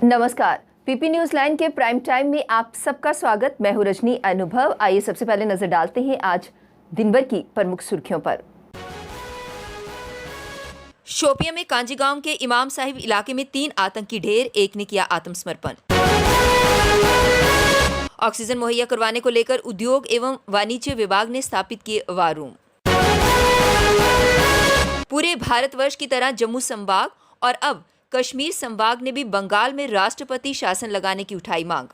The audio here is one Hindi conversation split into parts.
नमस्कार। पीपी न्यूज लाइन के प्राइम टाइम में आप सबका स्वागत। मैं हूं रजनी अनुभव। आइए सबसे पहले नजर डालते हैं आज दिन भर की प्रमुख सुर्खियों पर। शोपियां में कांजी गांव के इमाम साहिब इलाके में 3 आतंकी ढेर, एक ने किया आत्मसमर्पण। ऑक्सीजन मुहैया करवाने को लेकर उद्योग एवं वाणिज्य विभाग ने स्थापित किए वार रूम। पूरे भारतवर्ष की तरह जम्मू संभाग और अब कश्मीर संभाग ने भी बंगाल में राष्ट्रपति शासन लगाने की उठाई मांग।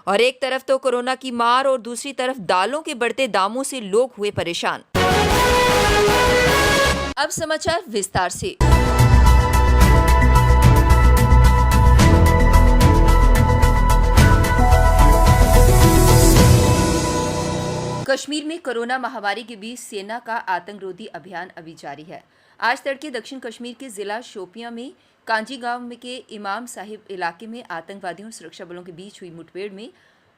और एक तरफ तो कोरोना की मार और दूसरी तरफ दालों के बढ़ते दामों से लोग हुए परेशान। अब समाचार विस्तार से। कश्मीर में कोरोना महामारी के बीच सेना का आतंकरोधी अभियान अभी जारी है। आज तड़के दक्षिण कश्मीर के जिला शोपियां में कांजी गांव के इमाम साहिब इलाके में आतंकवादियों और सुरक्षा बलों के बीच हुई मुठभेड़ में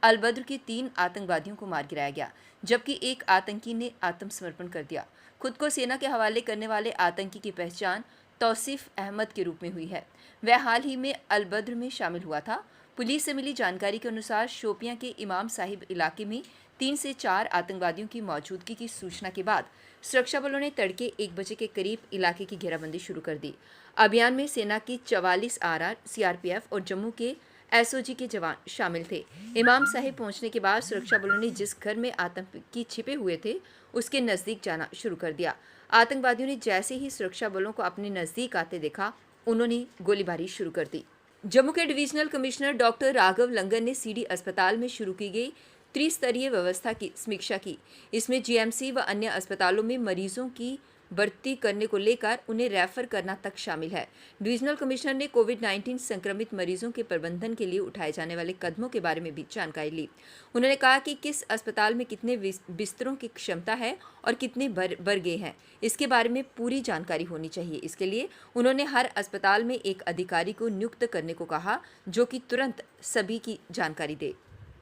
अलबद्र के 3 आतंकवादियों को मार गिराया गया, जबकि एक आतंकी ने आत्मसमर्पण कर दिया। खुद को सेना के हवाले करने वाले आतंकी की पहचान तौसीफ अहमद के रूप में हुई है। वह हाल ही में अलबद्र में शामिल हुआ था। पुलिस से मिली जानकारी के अनुसार शोपियां के इमाम साहिब इलाके में 3 से 4 आतंकवादियों की मौजूदगी की सूचना के बाद सुरक्षा बलों ने तड़के 1 बजे के करीब इलाके की घेराबंदी शुरू कर दी। अभियान में सेना की 44 आरआर, सीआरपीएफ और जम्मू के एसओजी के जवान शामिल थे। इमाम साहिब पहुंचने के बाद सुरक्षा बलों ने जिस घर में आतंकी छिपे हुए थे उसके नजदीक जाना शुरू कर दिया। आतंकवादियों ने जैसे ही सुरक्षा बलों को अपने नजदीक आते देखा, उन्होंने गोलीबारी शुरू कर दी। जम्मू के डिविजनल कमिश्नर डॉक्टर राघव लंगर ने सीडी अस्पताल में शुरू की गई त्रिस्तरीय व्यवस्था की समीक्षा की। इसमें जीएमसी व अन्य अस्पतालों में मरीजों की भर्ती करने को लेकर उन्हें रेफर करना तक शामिल है। डिविजनल कमिश्नर ने कोविड-19 संक्रमित मरीजों के प्रबंधन के लिए उठाए जाने वाले कदमों के बारे में भी जानकारी ली। उन्होंने कहा कि किस अस्पताल में कितने बिस्तरों की क्षमता है और कितने भर गए हैं, इसके बारे में पूरी जानकारी होनी चाहिए। इसके लिए उन्होंने हर अस्पताल में एक अधिकारी को नियुक्त करने को कहा, जो कि तुरंत सभी की जानकारी दे।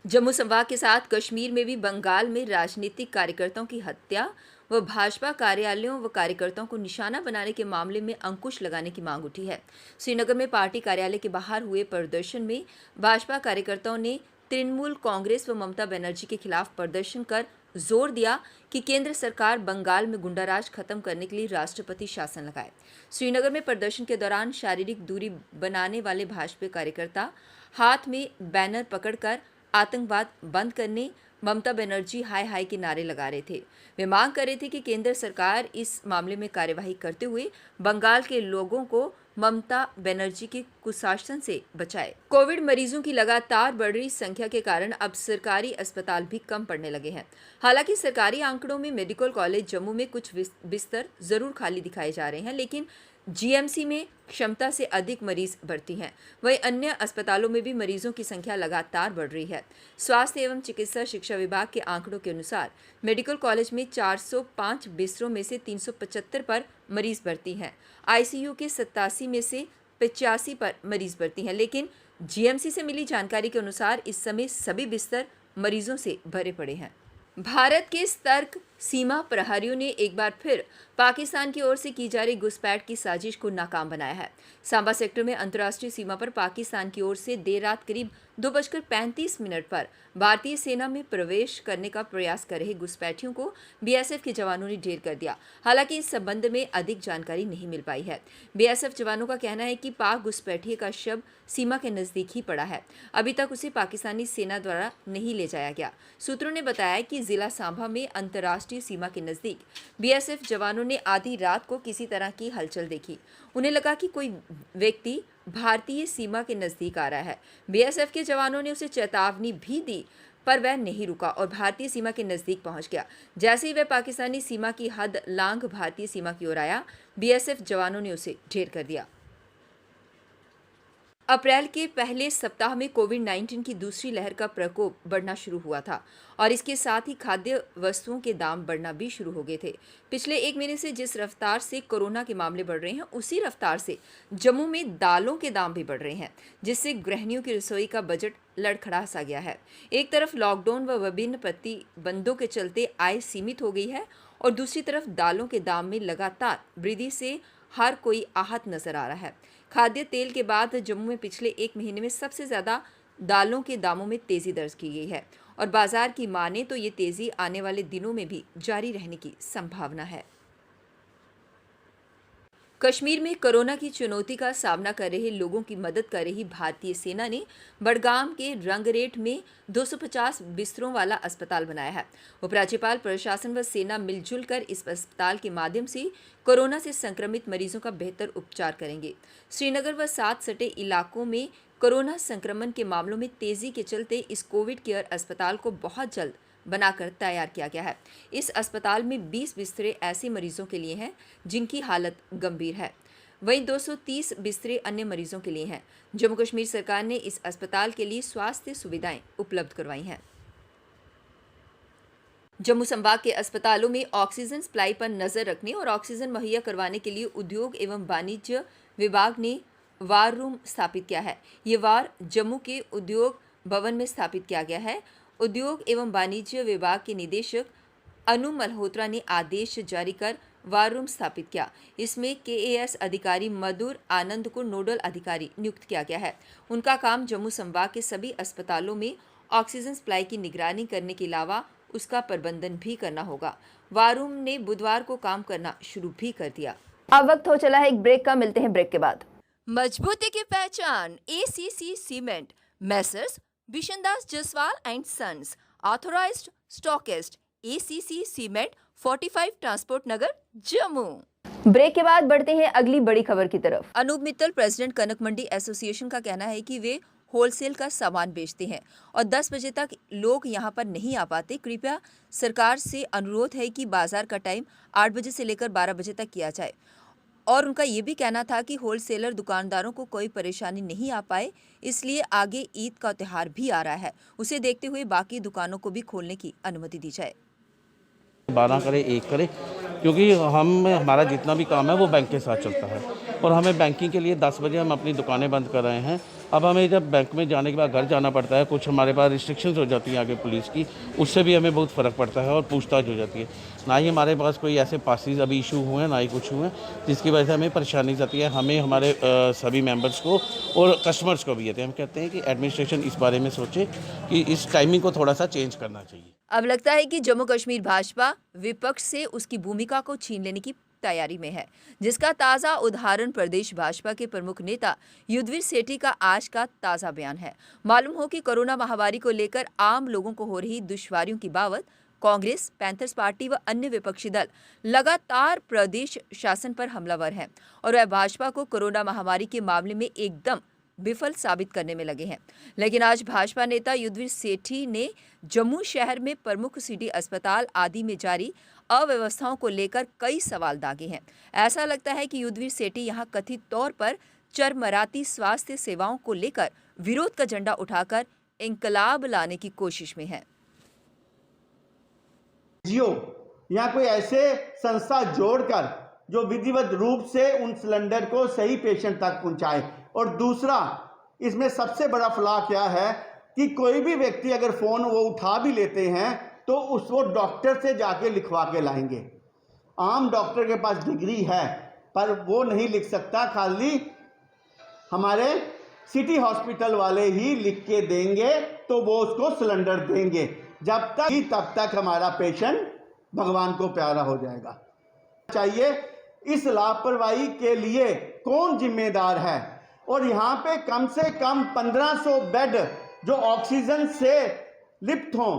जम्मू संभाग के साथ कश्मीर में भी बंगाल में राजनीतिक कार्यकर्ताओं की हत्या व भाजपा कार्यालयों व कार्यकर्ताओं को निशाना बनाने के मामले में अंकुश लगाने की मांग उठी है। श्रीनगर में पार्टी कार्यालय के बाहर हुए प्रदर्शन में भाजपा कार्यकर्ताओं ने तृणमूल कांग्रेस व ममता बनर्जी के खिलाफ प्रदर्शन कर जोर दिया कि केंद्र सरकार बंगाल में गुंडाराज खत्म करने के लिए राष्ट्रपति शासन लगाए। श्रीनगर में प्रदर्शन के दौरान शारीरिक दूरी बनाने वाले भाजपा कार्यकर्ता हाथ में बैनर पकड़कर आतंकवाद बंद करने, ममता बनर्जी हाय हाय के नारे लगा रहे थे। वे मांग कर रहे थे कि केंद्र सरकार इस मामले में कार्यवाही करते हुए बंगाल के लोगों को ममता बनर्जी के कुशासन से बचाए। कोविड मरीजों की लगातार बढ़ रही संख्या के कारण अब सरकारी अस्पताल भी कम पड़ने लगे हैं। हालांकि सरकारी आंकड़ों में मेडिकल कॉलेज जम्मू में कुछ बिस्तर जरूर खाली दिखाए जा रहे हैं, लेकिन जीएमसी में क्षमता से अधिक मरीज भर्ती हैं। वहीं अन्य अस्पतालों में भी मरीजों की संख्या लगातार बढ़ रही है। स्वास्थ्य एवं चिकित्सा शिक्षा विभाग के आंकड़ों के अनुसार मेडिकल कॉलेज में 405 बिस्तरों में से 375 पर मरीज भर्ती हैं। आईसीयू के 87 में से 85 पर मरीज भर्ती हैं, लेकिन जीएमसी से मिली जानकारी के अनुसार इस समय सभी बिस्तर मरीजों से भरे पड़े हैं। भारत के सतर्क सीमा प्रहरियों ने एक बार फिर पाकिस्तान की ओर से की जा रही घुसपैठ की साजिश को नाकाम बनाया है। सांबा सेक्टर में अंतर्राष्ट्रीय सीमा पर पाकिस्तान की ओर से देर रात करीब 2:35 पर भारतीय सेना में प्रवेश करने का प्रयास कर रहे घुसपैठियों को बीएसएफ के जवानों ने ढेर कर दिया। हालांकि इस संबंध में अधिक जानकारी नहीं मिल पाई है। बीएसएफ जवानों का कहना है कि पाक घुसपैठिए का शव सीमा के नजदीक ही पड़ा है। अभी तक उसे पाकिस्तानी सेना द्वारा नहीं ले जाया गया। सूत्रों ने बताया कि जिला सांबा में अंतर्राष्ट्रीय सीमा के नजदीक बीएसएफ जवानों ने आधी रात को किसी तरह की हलचल देखी। उन्हें लगा कि कोई व्यक्ति भारतीय सीमा के नजदीक आ रहा है। बीएसएफ के जवानों ने उसे चेतावनी भी दी, पर वह नहीं रुका और भारतीय सीमा के नजदीक पहुंच गया। जैसे ही वह पाकिस्तानी सीमा की हद लांघ भारतीय सीमा की ओर आया, बीएसएफ जवानों ने उसे ढेर कर दिया। अप्रैल के पहले सप्ताह में कोविड-19 की दूसरी लहर का प्रकोप बढ़ना शुरू हुआ था और इसके साथ ही खाद्य वस्तुओं के दाम बढ़ना भी शुरू हो गए थे। पिछले 1 महीने से जिस रफ्तार से कोरोना के मामले बढ़ रहे हैं, उसी रफ्तार से जम्मू में दालों के दाम भी बढ़ रहे हैं, जिससे गृहिणियों की रसोई का बजट लड़खड़ा सा गया है। एक तरफ लॉकडाउन व विभिन्न प्रतिबंधों के चलते आय सीमित हो गई है और दूसरी तरफ दालों के दाम में लगातार वृद्धि से हर कोई आहत नजर आ रहा है। खाद्य तेल के बाद जम्मू में पिछले 1 महीने में सबसे ज़्यादा दालों के दामों में तेज़ी दर्ज की गई है और बाजार की माने तो ये तेज़ी आने वाले दिनों में भी जारी रहने की संभावना है। कश्मीर में कोरोना की चुनौती का सामना कर रहे लोगों की मदद कर रही भारतीय सेना ने बडगाम के रंगरेट में 250 बिस्तरों वाला अस्पताल बनाया है। उपराज्यपाल, प्रशासन व सेना मिलजुल कर इस अस्पताल के माध्यम से कोरोना से संक्रमित मरीजों का बेहतर उपचार करेंगे। श्रीनगर व साथ सटे इलाकों में कोरोना संक्रमण के मामलों में तेजी के चलते इस कोविड केयर अस्पताल को बहुत जल्द बनाकर तैयार किया गया है। इस अस्पताल में 20 बिस्तरे ऐसे मरीजों के लिए हैं जिनकी हालत गंभीर है, वहीं 230 बिस्तरे अन्य मरीजों के लिए हैं। जम्मू कश्मीर सरकार ने इस अस्पताल के लिए स्वास्थ्य सुविधाएं उपलब्ध करवाई हैं। जम्मू संभाग के अस्पतालों में ऑक्सीजन सप्लाई पर नजर रखने और ऑक्सीजन मुहैया करवाने के लिए उद्योग एवं वाणिज्य विभाग ने वार रूम स्थापित किया है। ये वार जम्मू के उद्योग भवन में स्थापित किया गया है। उद्योग एवं वाणिज्य विभाग के निदेशक अनु मल्होत्रा ने आदेश जारी कर वार रूम स्थापित किया। इसमें केएएस अधिकारी मधुर आनंद को नोडल अधिकारी नियुक्त किया गया है। उनका काम जम्मू संभाग के सभी अस्पतालों में ऑक्सीजन सप्लाई की निगरानी करने के अलावा उसका प्रबंधन भी करना होगा। वार रूम ने बुधवार को काम करना शुरू भी कर दिया। अब वक्त हो चला है एक ब्रेक का, मिलते हैं ब्रेक के बाद। मजबूती की पहचान ACC cement, messrs Bishandas Jaswal and sons, authorised stockist, ACC cement, 45 transport Nagar, Jammu. Break के बाद बढ़ते हैं अगली बड़ी खबर की तरफ। अनूप मित्तल, प्रेसिडेंट कनक मंडी एसोसिएशन का कहना है कि वे होलसेल का सामान बेचते हैं और 10 बजे तक लोग यहां पर नहीं आ पाते। कृपया सरकार से अनुरोध है कि बाजार का टाइम 8 बजे से लेकर 12 बजे तक किया जाए। और उनका ये भी कहना था कि होलसेलर दुकानदारों को कोई परेशानी नहीं आ पाए, इसलिए आगे ईद का त्यौहार भी आ रहा है, उसे देखते हुए बाकी दुकानों को भी खोलने की अनुमति दी जाए। 12 करे 1 करे, क्योंकि हमारा जितना भी काम है वो बैंक के साथ चलता है और हमें बैंकिंग के लिए 10 बजे हम अपनी दुकानें बंद कर रहे हैं। अब हमें जब बैंक में जाने के बाद घर जाना पड़ता है, कुछ हमारे पास रिस्ट्रिक्शंस हो जाती हैं आगे पुलिस की, उससे भी हमें बहुत फ़र्क पड़ता है और पूछताछ हो जाती है। ना ही हमारे पास कोई ऐसे पासिस अभी इशू हुए हैं, ना ही कुछ हुए हैं जिसकी वजह से हमें परेशानी जाती है। हमें हमारे सभी मेंबर्स को और कस्टमर्स को भी हम कहते हैं कि एडमिनिस्ट्रेशन इस बारे में सोचे कि इस टाइमिंग को थोड़ा सा चेंज करना चाहिए। अब लगता है कि जम्मू कश्मीर भाजपा विपक्ष से उसकी भूमिका को छीन लेने की तैयारी में है, जिसका ताज़ा उदाहरण प्रदेश भाजपा के प्रमुख नेता युद्धवीर सेठी का आज का ताज़ा बयान है। मालूम हो कि कोरोना महामारी को लेकर आम लोगों को हो रही दुश्वारियों की बावत कांग्रेस, पैंथर्स पार्टी व अन्य विपक्षी दल लगातार प्रदेश शासन पर हमलावर हैं और वह भाजपा को कोरोना महामारी के मामले में एकदम विफल साबित करने में लगे हैं। लेकिन आज भाजपा नेता युद्धवीर सेठी ने जम्मू शहर में प्रमुख सिटी अस्पताल आदि में जारी अव्यवस्थाओं को लेकर कई सवाल दागे हैं। ऐसा लगता है कि युद्धवीर सेठी यहां कथित तौर पर चरमराती स्वास्थ्य सेवाओं को लेकर विरोध का झंडा उठाकर इंकलाब लाने की कोशिश में है। या कोई ऐसे संस्था जोड़कर जो विधिवत रूप से उन सिलेंडर को सही पेशेंट तक पहुंचाए। और दूसरा, इसमें सबसे बड़ा फ्लॉ क्या है कि कोई भी व्यक्ति अगर फोन वो उठा भी लेते हैं तो उसको डॉक्टर से जाके लिखवा के लाएंगे। आम डॉक्टर के पास डिग्री है पर वो नहीं लिख सकता, खाली हमारे सिटी हॉस्पिटल वाले ही लिख के देंगे तो वो उसको सिलेंडर देंगे। जब तक तब तक हमारा पेशेंट भगवान को प्यारा हो जाएगा। चाहिए इस लापरवाही के लिए कौन जिम्मेदार है? और यहाँ पे कम से कम 1500 बेड जो ऑक्सीजन से लिप्त हों,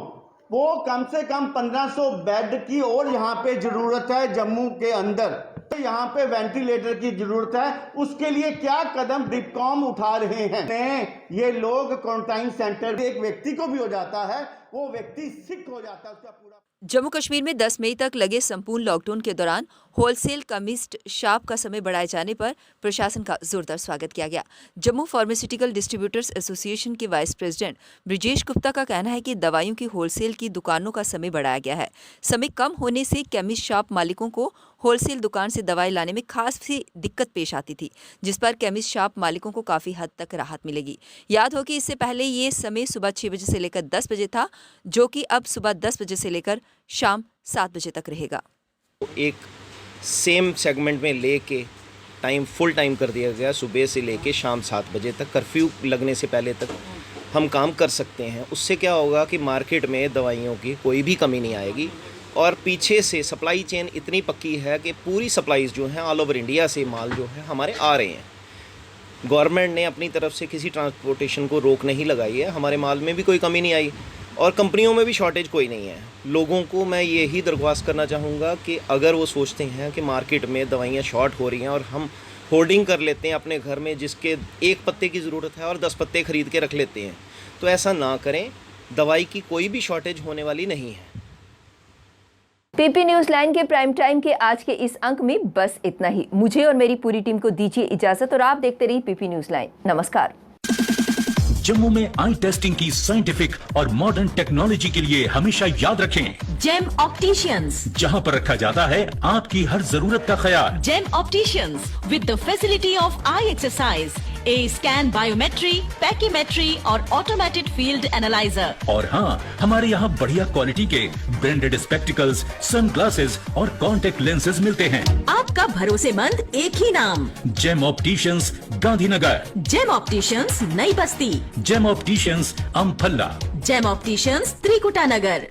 वो कम से कम 1500 बेड की और यहाँ पे ज़रूरत है। जम्मू के अंदर यहाँ पे वेंटिलेटर की ज़रूरत है, उसके लिए क्या कदम डिपकॉम उठा रहे हैं? ये लोग क्वारंटाइन सेंटर एक व्यक्ति को भी हो जाता है, वो व्यक्ति सिक हो जाता है, उसका पूरा। जम्मू कश्मीर में 10 मई तक लगे संपूर्ण लॉकडाउन के दौरान होलसेल केमिस्ट शॉप का समय बढ़ाए जाने पर प्रशासन का जोरदार स्वागत किया गया। जम्मू फार्मास्यूटिकल डिस्ट्रीब्यूटर्स एसोसिएशन के वाइस प्रेसिडेंट ब्रिजेश गुप्ता का कहना है कि दवाइयों की होलसेल की दुकानों का समय बढ़ाया गया है। समय कम होने से केमिस्ट शॉप मालिकों को होलसेल दुकान से दवाई लाने में खासी दिक्कत पेश आती थी, जिस पर केमिस्ट शॉप मालिकों को काफ़ी हद तक राहत मिलेगी। याद हो कि इससे पहले ये समय सुबह 6 बजे से लेकर 10 बजे था, जो कि अब सुबह 10 बजे से लेकर शाम 7 बजे तक रहेगा। एक सेम सेगमेंट में लेके टाइम फुल टाइम कर दिया गया, सुबह से लेके शाम 7 बजे तक, कर्फ्यू लगने से पहले तक हम काम कर सकते हैं। उससे क्या होगा कि मार्केट में दवाइयों की कोई भी कमी नहीं आएगी और पीछे से सप्लाई चेन इतनी पक्की है कि पूरी सप्लाईज जो हैं ऑल ओवर इंडिया से माल जो है हमारे आ रहे हैं। गवर्नमेंट ने अपनी तरफ से किसी ट्रांसपोर्टेशन को रोक नहीं लगाई है, हमारे माल में भी कोई कमी नहीं आई और कंपनियों में भी शॉर्टेज कोई नहीं है। लोगों को मैं यही दरख्वास्त करना चाहूँगा कि अगर वो सोचते हैं कि मार्केट में दवाइयाँ शॉर्ट हो रही हैं और हम होर्डिंग कर लेते हैं अपने घर में जिसके 1 पत्ते की ज़रूरत है और 10 पत्ते ख़रीद के रख लेते हैं, तो ऐसा ना करें। दवाई की कोई भी शॉर्टेज होने वाली नहीं है। पीपी न्यूज लाइन के प्राइम टाइम के आज के इस अंक में बस इतना ही। मुझे और मेरी पूरी टीम को दीजिए इजाजत और आप देखते रहिए पीपी न्यूज लाइन। नमस्कार। जम्मू में आई टेस्टिंग की साइंटिफिक और मॉडर्न टेक्नोलॉजी के लिए हमेशा याद रखें जेम ऑप्टिशियंस, जहां पर रखा जाता है आपकी हर जरूरत का ख्याल। Gem opticians with the facility of eye exercise, A scan, biometry, pachymetry और ऑटोमेटेड फील्ड एनालाइजर। और हाँ, हमारे यहाँ बढ़िया क्वालिटी के ब्रांडेड स्पेक्टिकल्स, सनग्लासेस और कॉन्टेक्ट लेंसेज मिलते हैं। आपका भरोसेमंद एक ही नाम, Gem Opticians, Gandhinagar. Gem Opticians, Nai Basti. Gem Opticians, Amphalla. Gem Opticians, Trikuta नगर।